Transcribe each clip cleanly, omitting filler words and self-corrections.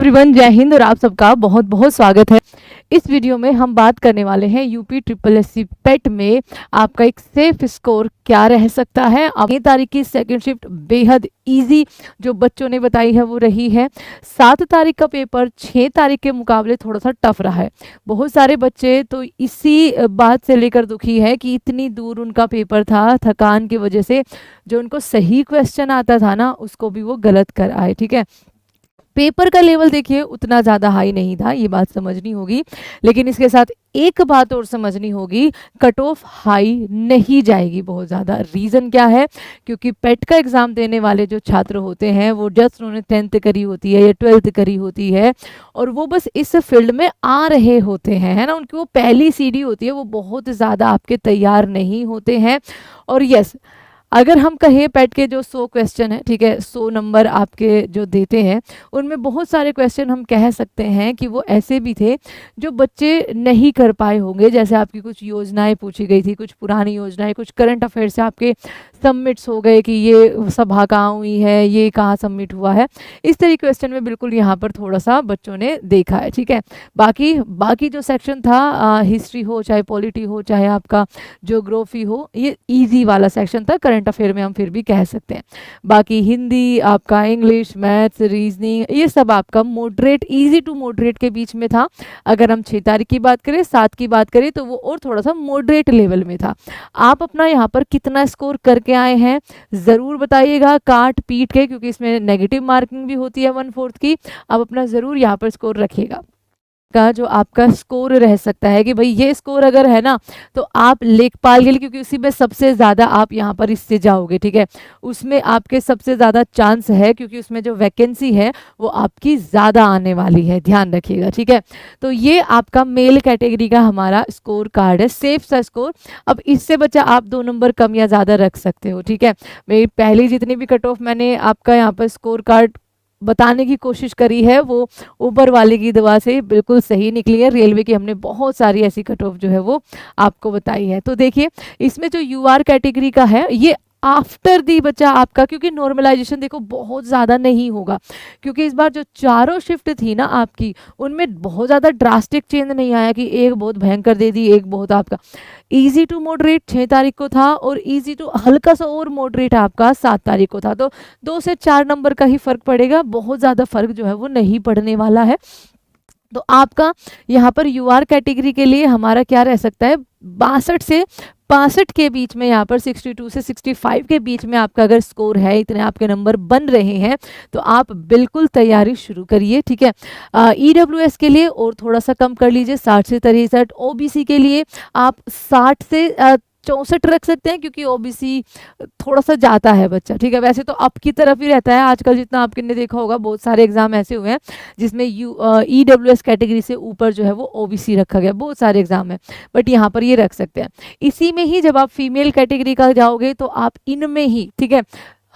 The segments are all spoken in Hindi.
एवरीवन, जय हिंद और आप सबका बहुत बहुत स्वागत है। इस वीडियो में हम बात करने वाले हैं यूपी ट्रिपल एससी पेट में आपका एक सेफ स्कोर क्या रह सकता है। अब 6 तारीख की सेकंड शिफ्ट बेहद इजी जो बच्चों ने बताई है वो रही है। 7 तारीख का पेपर 6 तारीख के मुकाबले थोड़ा सा टफ रहा है। बहुत सारे बच्चे तो इसी बात से लेकर दुखी है कि इतनी दूर उनका पेपर था, थकान की वजह से जो उनको सही क्वेश्चन आता था ना उसको भी वो गलत कर आए। ठीक है, पेपर का लेवल देखिए उतना ज़्यादा हाई नहीं था, ये बात समझनी होगी। लेकिन इसके साथ एक बात और समझनी होगी, कट ऑफ हाई नहीं जाएगी बहुत ज़्यादा। रीज़न क्या है? क्योंकि पेट का एग्ज़ाम देने वाले जो छात्र होते हैं वो जस्ट उन्होंने 10th करी होती है या 12th करी होती है और वो बस इस फील्ड में आ रहे होते हैं, है ना। उनकी वो पहली सीढ़ी होती है, वो बहुत ज़्यादा आपके तैयार नहीं होते हैं। और यस, अगर हम कहें पेट के जो 100 क्वेश्चन है, ठीक है, 100 नंबर आपके जो देते हैं उनमें बहुत सारे क्वेश्चन हम कह सकते हैं कि वो ऐसे भी थे जो बच्चे नहीं कर पाए होंगे। जैसे आपकी कुछ योजनाएं पूछी गई थी, कुछ पुरानी योजनाएं, कुछ करंट अफेयर से आपके सबमिट्स हो गए कि ये सभा कहाँ हुई है, ये कहाँ सबमिट हुआ है। इस तरह क्वेश्चन में बिल्कुल यहाँ पर थोड़ा सा बच्चों ने देखा है। ठीक है, बाकी बाकी जो सेक्शन था, हिस्ट्री हो चाहे पॉलिटी हो चाहे आपका ज्योग्राफी हो, ये ईजी वाला सेक्शन था। करंट अफेयर में हम फिर भी कह सकते हैं। बाकी हिंदी, आपका इंग्लिश, मैथ्स, रीजनिंग, ये सब आपका मॉडरेट, इजी टू मॉडरेट के बीच में था। अगर हम 6 तारीख की बात करें, 7 की बात करें तो वो और थोड़ा सा मॉडरेट लेवल में था। आप अपना यहाँ पर कितना स्कोर करके आए हैं ज़रूर बताइएगा, काट पीट के, क्योंकि इसमें नेगेटिव मार्किंग भी होती है 1/4 की। आप अपना ज़रूर यहाँ पर स्कोर रखिएगा का जो आपका स्कोर रह सकता है कि भाई ये स्कोर अगर है ना तो आप लेखपाल के लिए, क्योंकि उसी में सबसे ज़्यादा आप यहाँ पर इससे जाओगे। ठीक है, उसमें आपके सबसे ज़्यादा चांस है क्योंकि उसमें जो वैकेंसी है वो आपकी ज़्यादा आने वाली है, ध्यान रखिएगा। ठीक है, तो ये आपका मेल कैटेगरी का हमारा स्कोर कार्ड है, सेफ सा स्कोर। अब इससे बच्चा आप 2 नंबर कम या ज़्यादा रख सकते हो। ठीक है, मेरी पहली जितनी भी कट ऑफ मैंने आपका यहाँ पर स्कोर कार्ड बताने की कोशिश करी है वो ऊपर वाले की दवा से बिल्कुल सही निकली है। रेलवे की हमने बहुत सारी ऐसी कट ऑफ जो है वो आपको बताई है। तो देखिए, इसमें जो यूआर कैटेगरी का है ये आफ्टर दी बच्चा आपका, क्योंकि नॉर्मलाइजेशन देखो बहुत ज़्यादा नहीं होगा, क्योंकि इस बार जो चारों शिफ्ट थी ना आपकी उनमें बहुत ज़्यादा ड्रास्टिक चेंज नहीं आया कि एक बहुत भयंकर दे दी, एक बहुत आपका इजी टू मॉडरेट 6 तारीख को था और इजी टू हल्का सा और मॉडरेट आपका 7 तारीख को था। तो 2 से 4 नंबर का ही फर्क पड़ेगा, बहुत ज़्यादा फर्क जो है वो नहीं पड़ने वाला है। तो आपका यहाँ पर यूआर कैटेगरी के लिए हमारा क्या रह सकता है, 62 से 65 के बीच में, यहाँ पर 62 से 65 के बीच में आपका अगर स्कोर है, इतने आपके नंबर बन रहे हैं तो आप बिल्कुल तैयारी शुरू करिए। ठीक है, ईडब्ल्यूएस के लिए और थोड़ा सा कम कर लीजिए, 60 से 63। ओबीसी के लिए आप 60 से 64 रख सकते हैं, क्योंकि ओबीसी थोड़ा सा जाता है बच्चा। ठीक है, वैसे तो अप की तरफ ही रहता है आजकल, जितना आपने देखा होगा बहुत सारे एग्जाम ऐसे हुए हैं जिसमें ईडब्ल्यूएस कैटेगरी से ऊपर जो है वो ओबीसी रखा गया, बहुत सारे एग्जाम है, बट यहाँ पर ये रख सकते हैं। इसी में ही जब आप फीमेल कैटेगरी का जाओगे तो आप इनमें ही, ठीक है,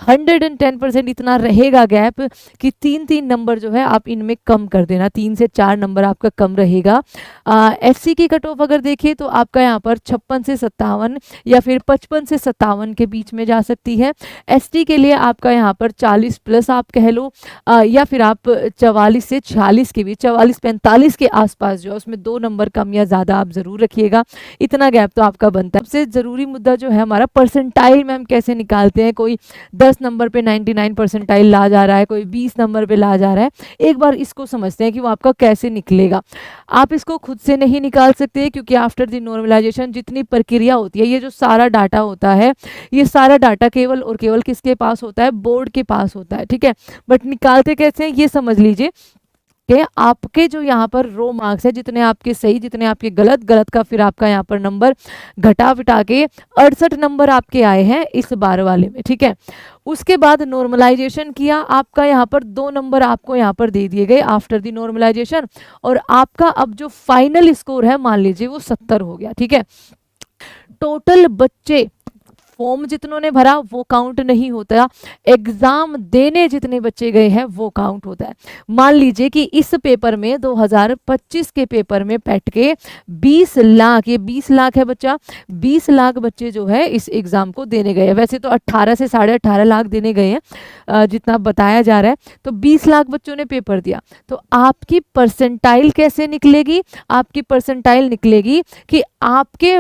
110% इतना रहेगा गैप कि 3-3 नंबर जो है आप इनमें कम कर देना, 3 से 4 नंबर आपका कम रहेगा। एससी की कट ऑफ अगर देखिए तो आपका यहाँ पर 56 से 57 या फिर 55 से 57 के बीच में जा सकती है। एसटी के लिए आपका यहाँ पर 40 प्लस आप कह लो, या फिर आप 44 से 46 के बीच, 44-45 के आसपास जो है उसमें 2 नंबर कम या ज़्यादा आप ज़रूर रखिएगा। इतना गैप तो आपका बनता है। सबसे ज़रूरी मुद्दा जो है हमारा परसेंटाइल में हम कैसे निकालते हैं। कोई 10 नंबर पे 99 परसेंटाइल ला जा रहा है, कोई 20 नंबर पे ला जा रहा है। एक बार इसको समझते हैं कि वो आपका कैसे निकलेगा। आप इसको खुद से नहीं निकाल सकते, क्योंकि आफ्टर द नॉर्मलाइजेशन जितनी प्रक्रिया होती है, ये जो सारा डाटा होता है, ये सारा डाटा केवल और केवल किसके पास होता है, बोर्ड के पास होता है। ठीक है, बट निकालते कैसे हैं ये समझ लीजिए कि आपके जो यहाँ पर रो मार्क्स है, जितने आपके सही जितने आपके गलत, गलत का फिर आपका यहाँ पर नंबर घटा फिटा के 68 नंबर आपके आए हैं इस बार वाले में। ठीक है, उसके बाद नॉर्मलाइजेशन किया, आपका यहाँ पर 2 नंबर आपको यहाँ पर दे दिए गए आफ्टर द नॉर्मलाइजेशन, और आपका अब जो फाइनल स्कोर है मान लीजिए वो 70 हो गया। ठीक है, टोटल बच्चे फॉर्म जितनों ने भरा वो काउंट नहीं होता, एग्जाम देने जितने बच्चे गए हैं वो काउंट होता है। मान लीजिए कि इस पेपर में 2025 के पेपर में पैट के 20 लाख, ये 20 लाख है बच्चा, 20 लाख बच्चे जो है इस एग्जाम को देने गए हैं। वैसे तो 18 से 18.5 लाख देने गए हैं जितना बताया जा रहा है, तो 20 लाख बच्चों ने पेपर दिया। तो आपकी परसेंटाइल कैसे निकलेगी? आपकी परसेंटाइल निकलेगी कि आपके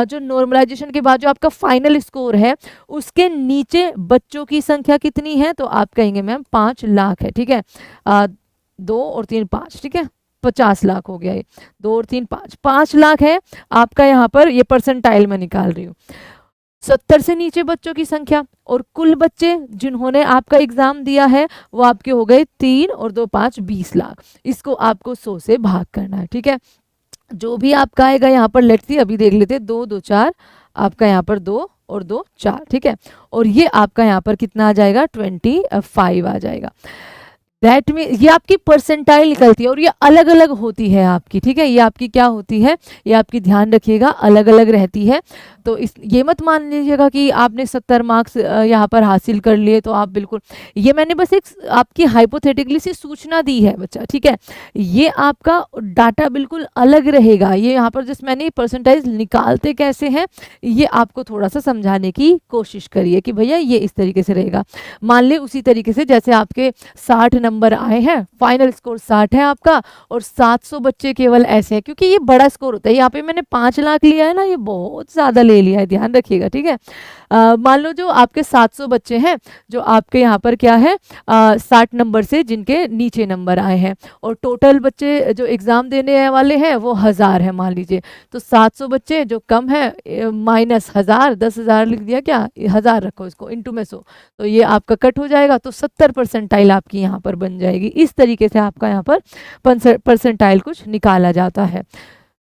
जो नॉर्मलाइजेशन के बाद जो आपका फाइनल स्कोर है उसके नीचे बच्चों की संख्या कितनी है, तो आप कहेंगे मैम 5 लाख है, ठीक है। 2 और 3 5, ठीक है, 50 लाख हो गया ये, 2 और 3 5, 5 लाख है आपका यहाँ पर, ये परसेंटाइल में निकाल रही हूँ। 70 से नीचे बच्चों की संख्या और कुल बच्चे जिन्होंने आपका एग्जाम दिया है वो आपके हो गए 3 और 2 5 20 लाख। इसको आपको 100 से भाग करना है, ठीक है। जो भी आपका आएगा यहाँ पर, लेट्स सी अभी देख लेते हैं, 2 2 4, आपका यहाँ पर 2 और 2 4, ठीक है। और ये आपका यहाँ पर कितना आ जाएगा, 25 आ जाएगा। दैट में ये आपकी परसेंटाइल निकलती है और ये अलग अलग होती है आपकी, ठीक है। ये आपकी क्या होती है, ये आपकी ध्यान रखिएगा, अलग अलग रहती है। तो इस ये मत मान लीजिएगा कि आपने 70 मार्क्स यहाँ पर हासिल कर लिए तो आप बिल्कुल, ये मैंने बस एक आपकी हाइपोथेटिकली सी सूचना दी है बच्चा, ठीक है। ये आपका डाटा बिल्कुल अलग रहेगा। ये यहाँ पर जस्ट मैंने परसेंटाइज निकालते कैसे हैं ये आपको थोड़ा सा समझाने की कोशिश करिए कि भैया ये इस तरीके से रहेगा। मान ले उसी तरीके से जैसे आपके 60 नंबर आए हैं, फाइनल स्कोर 60 है आपका और 700 बच्चे केवल ऐसे हैं, क्योंकि ये बड़ा स्कोर होता है। यहाँ पे मैंने 5 लाख लिया है ना, ये बहुत ज़्यादा ले लिया है, ध्यान रखिएगा, ठीक है। मान लो जो आपके 700 बच्चे हैं जो आपके यहाँ पर क्या है 60 नंबर से जिनके नीचे नंबर आए हैं और टोटल बच्चे जो एग्ज़ाम देने वाले हैं वो 1000 है मान लीजिए। तो 700 बच्चे जो कम है माइनस 1000, 10,000 लिख दिया क्या, 1000 रखो इसको इंटू में 100, तो ये आपका कट हो जाएगा। तो 70 परसेंटाइल आपकी यहाँ पर बन जाएगी। इस तरीके से आपका यहाँ पर परसेंटाइल कुछ निकाला जाता है।